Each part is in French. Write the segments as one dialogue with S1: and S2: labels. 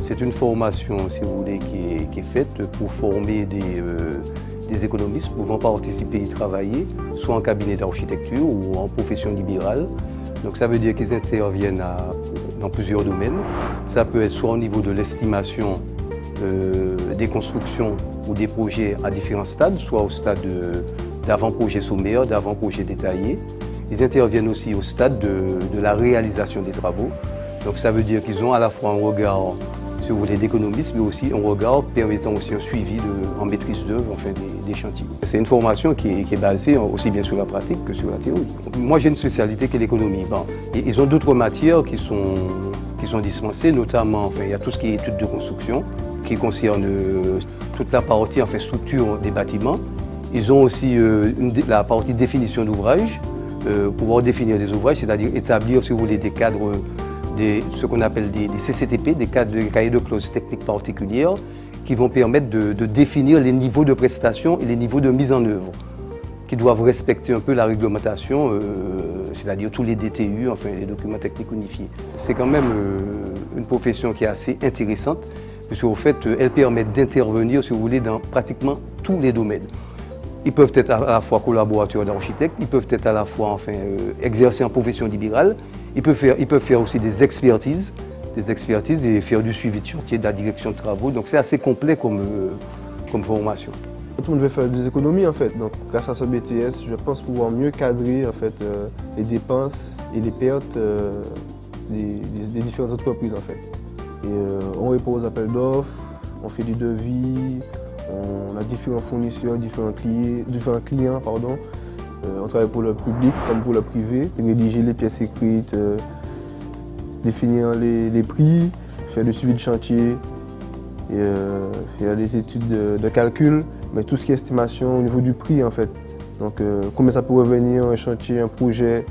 S1: C'est une formation, si vous voulez, qui est faite pour former des économistes pouvant participer et travailler, soit en cabinet d'architecture ou en profession libérale. Donc ça veut dire qu'ils interviennent dans plusieurs domaines. Ça peut être soit au niveau de l'estimation des constructions ou des projets à différents stades, soit au stade d'avant-projet sommaire, d'avant-projet détaillé. Ils interviennent aussi au stade de la réalisation des travaux. Donc ça veut dire qu'ils ont à la fois un regard, si vous voulez, d'économiste, mais aussi un regard permettant aussi un suivi en maîtrise d'œuvre, enfin, des chantiers. C'est une formation qui est basée aussi bien sur la pratique que sur la théorie. Moi, j'ai une spécialité qui est l'économie. Bon, ils ont d'autres matières qui sont dispensées, notamment, enfin, il y a tout ce qui est études de construction, qui concerne toute la partie enfin, structure des bâtiments. Ils ont aussi la partie définition d'ouvrages, pouvoir définir des ouvrages, c'est-à-dire établir, si vous voulez, des cadres, ce qu'on appelle des CCTP, des cahiers de clauses techniques particulières, qui vont permettre de définir les niveaux de prestation et les niveaux de mise en œuvre, qui doivent respecter un peu la réglementation, c'est-à-dire tous les DTU, enfin les documents techniques unifiés. C'est quand même une profession qui est assez intéressante, puisque au fait, elle permet d'intervenir, si vous voulez, dans pratiquement tous les domaines. Ils peuvent être à la fois collaborateurs d'architectes, ils peuvent être à la fois enfin, exercer en profession libérale, ils peuvent faire aussi des expertises et faire du suivi de chantier, de la direction de travaux. Donc c'est assez complet comme formation.
S2: Tout le monde veut faire des économies en fait. Donc grâce à ce BTS, je pense pouvoir mieux cadrer en fait, les dépenses et les pertes des différentes entreprises en fait. Et on répond aux appels d'offres, on fait du devis, on a différents fournisseurs, différents clients. On travaille pour le public comme pour le privé, rédiger les pièces écrites, définir les prix, faire le suivi de chantier, et, faire les études de calcul, mais tout ce qui est estimation au niveau du prix en fait. Donc combien ça peut revenir un chantier, un projet,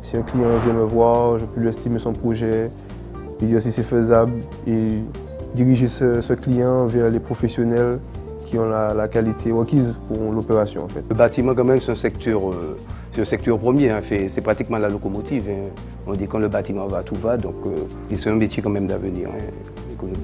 S2: si un client vient me voir, je peux lui estimer son projet, et dire si c'est faisable et diriger ce client vers les professionnels qui ont la qualité requise pour l'opération en fait.
S1: Le bâtiment quand même c'est un secteur premier, hein, c'est pratiquement la locomotive. Hein. On dit quand le bâtiment va, tout va, donc c'est un métier quand même d'avenir, hein, l'économie.